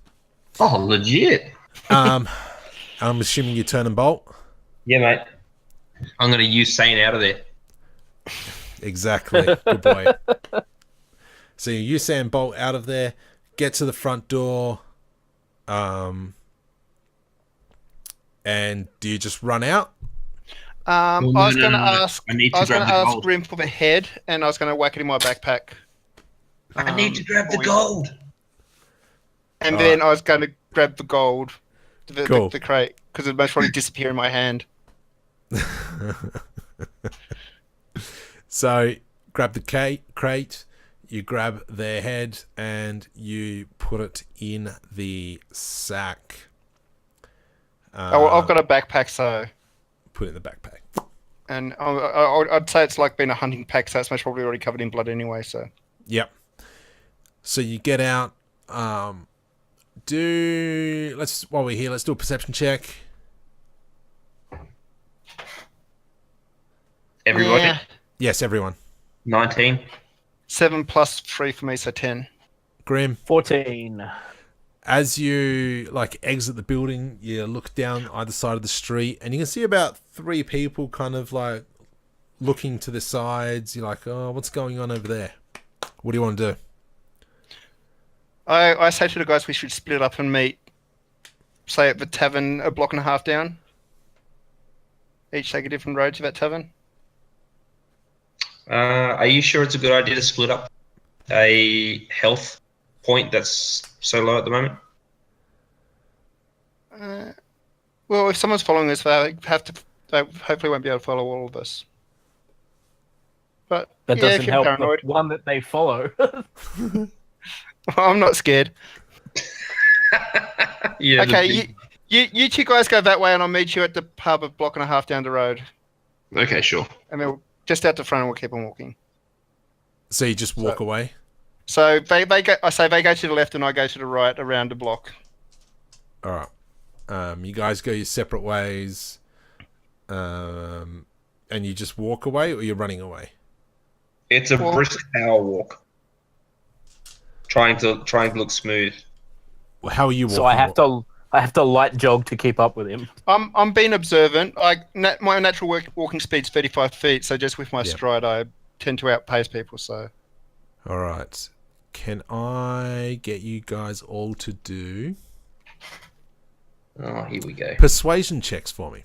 Oh, legit. I'm assuming you turn and bolt. Yeah, mate. I'm going to use Sane out of there. Exactly. Good boy. So you Usain Bolt out of there, get to the front door, and do you just run out? I was going to ask. I need to I was going grab to the ask gold. Grim for the head, and I was going to whack it in my backpack. I need to grab the gold. And then I was going to grab the gold, Cool. the crate, because it'd most probably disappear in my hand. So grab the crate, you grab their head, and you put it in the sack. I've got a backpack, so... Put it in the backpack. And I'd say it's like being a hunting pack, so it's most probably already covered in blood anyway, so... Yep. So you get out. While we're here, let's do a perception check. Everybody? Yeah. Yes, everyone. 19. 7 plus 3 for me, so 10. Grim. 14. As you like exit the building, you look down either side of the street, and you can see about 3 people kind of like looking to the sides. You're like, oh, what's going on over there? What do you want to do? I say to the guys we should split up and meet, say, at the tavern a block and a half down. Each take a different road to that tavern. Are you sure it's a good idea to split up a health point that's so low at the moment? Well, if someone's following us, they hopefully won't be able to follow all of us. But That yeah, doesn't if you're help paranoid, the one that they follow. I'm not scared. Yeah. Okay, you two guys go that way, and I'll meet you at the pub a block and a half down the road. Okay, sure. And then just out the front, and we'll keep on walking. So you just walk away? So they go. I say they go to the left, and I go to the right around the block. All right. You guys go your separate ways, and you just walk away, or you're running away? It's a Well- brisk power walk. Trying to look smooth. Well, how are you walking? So I have to light jog to keep up with him. I'm being observant. My natural walking speed's 35 feet, so just with my Yep. stride, I tend to outpace people. So All right. Can I get you guys all to do Oh, here we go. persuasion checks for me?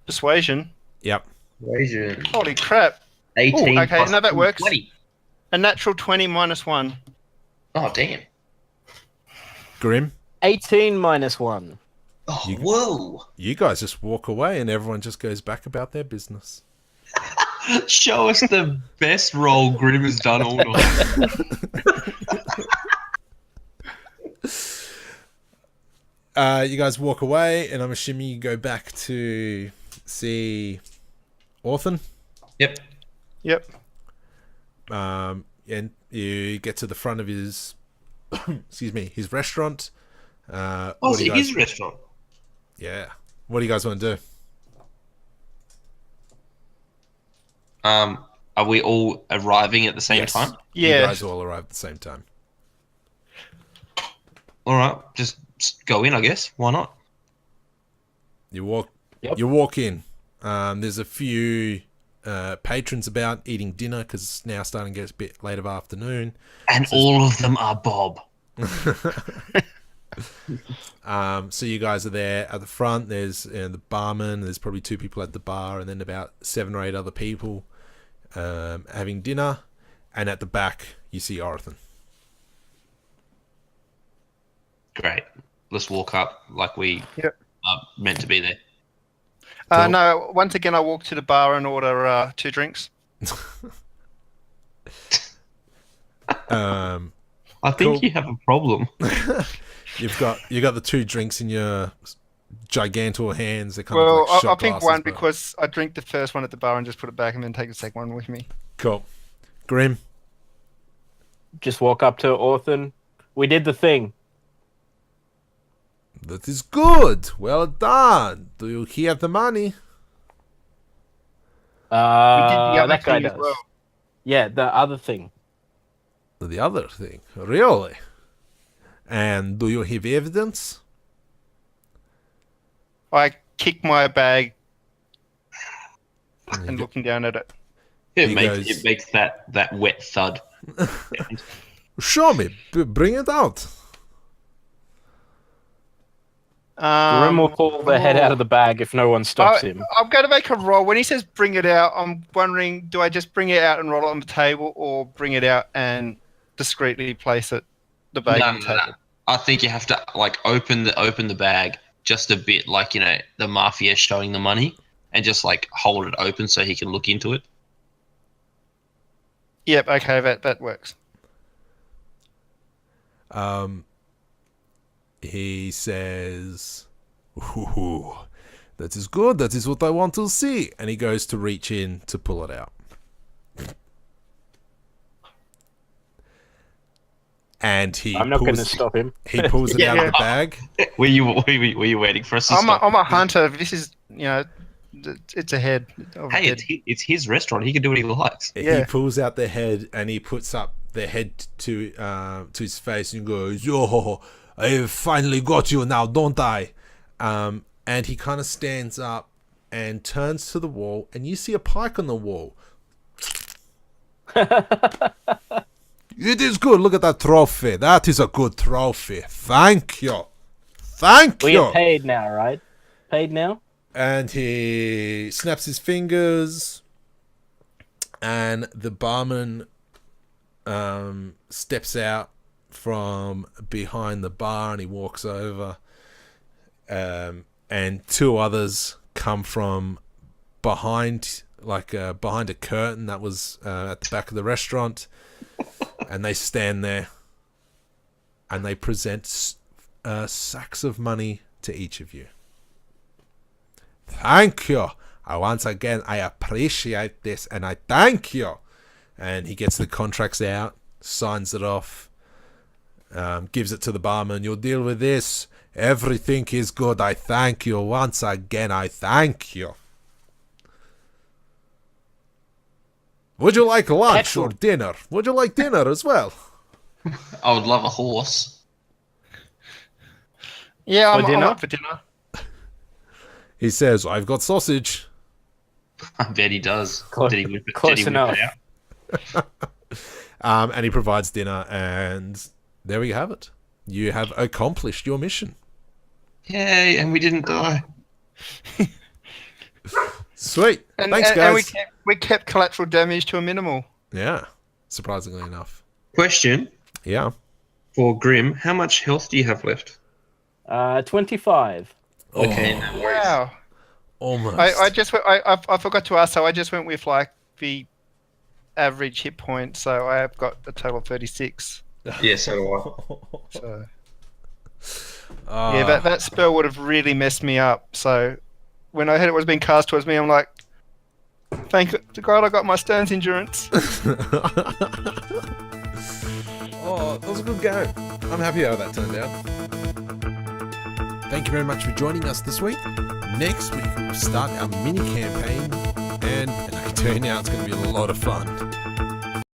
persuasion. Yep. Persuasion. Holy crap! 18. Ooh, okay, plus no, that works. 20. A natural 20 minus 1. Oh, damn. Grim, 18 minus 1. Oh, You- whoa. you guys just walk away and everyone just goes back about their business. Show us the best roll Grim has done all night. You guys walk away, and I'm assuming you go back to see Orphan. Yep. Yep. And you get to the front of his, excuse me, his restaurant. Oh, what it's do you guys- his restaurant. Yeah. What do you guys want to do? Are we all arriving at the same Yes. time? You Yeah. guys all arrive at the same time. All right, just go in, I guess. Why not? You walk. Yep. You walk in. There's a few patrons about eating dinner because it's now starting to get a bit late of afternoon. And all of them are Bob. So you guys are there at the front. There's the barman. There's probably 2 people at the bar, and then about 7 or 8 other people having dinner. And at the back, you see Orthan. Great. Let's walk up like we Yep. are meant to be there. Cool. No, once again, I walk to the bar and order 2 drinks. Um, I think Cool. you have a problem. you got the 2 drinks in your gigantor hands. They're kind Well, of like shot I'll pick glasses, one but- because I drink the first one at the bar and just put it back and then take the second one with me. Cool. Grim. Just walk up to Orphan. We did the thing. That is good. Well done. Do you hear the money? We did the other That guy thing as does. well. Yeah, the other thing. The other thing. Really? And do you have evidence? I kick my bag And and you looking down at it. It He makes goes- it makes that wet thud. Show me. Bring it out. Grim will pull the head out of the bag if no one stops him. I'm going to make a roll. When he says bring it out, I'm wondering, do I just bring it out and roll it on the table or bring it out and discreetly place the bag No, on the no, table? no. I think you have to like open the bag just a bit, like the mafia showing the money, and just like hold it open so he can look into it. Yep, okay, that works. He says, "Ooh, that is good. That is what I want to see." And he goes to reach in to pull it out. And I'm not going to stop him. He pulls it out of Yeah. the bag. Were you waiting for us to I'm stop? a hunter. This is, it's a head. of a Hey, dead- it's his restaurant. He can do what he likes. He Yeah. pulls out the head and he puts up the head to his face and goes, "Yo, I have finally got you now, don't I?" And he kind of stands up and turns to the wall, and you see a pike on the wall. It is good. Look at that trophy. That is a good trophy. Thank you. Thank We you. get paid now, right? Paid now? And he snaps his fingers, and the barman steps out from behind the bar, and he walks over, and 2 others come from behind, behind a curtain that was at the back of the restaurant, and they stand there, and they present sacks of money to each of you. Thank you. Once again, I appreciate this, and I thank you. And he gets the contracts out, signs it off, gives it to the barman. You'll deal with this. Everything is good. I thank you. Once again, I thank you. Would you like lunch Excellent. or dinner? Would you like dinner as well? I would love a horse. Yeah, I'm dinner? up for dinner. He says, I've got sausage. I bet he does. Close- Did he whip it, close did he whip it enough. out? And he provides dinner, and there we have it. You have accomplished your mission. Yay, and we didn't die. Sweet. And, Thanks, and, guys. and we kept collateral damage to a minimal. Yeah, surprisingly enough. Question Yeah. for Grim: how much health do you have left? 25. Okay, Oh, no worries. Wow. almost. I forgot to ask, so I just went with like the average hit point, so I have got a total of 36. Yeah, so do I. So Ah, yeah, that spell would have really messed me up. So when I heard it was being cast towards me, I'm like, thank God I got my Stone's endurance. Oh, that was a good game. I'm happy how that turned out. Thank you very much for joining us this week. Next week we'll start our mini campaign, and I can tell you now it's going to be a lot of fun.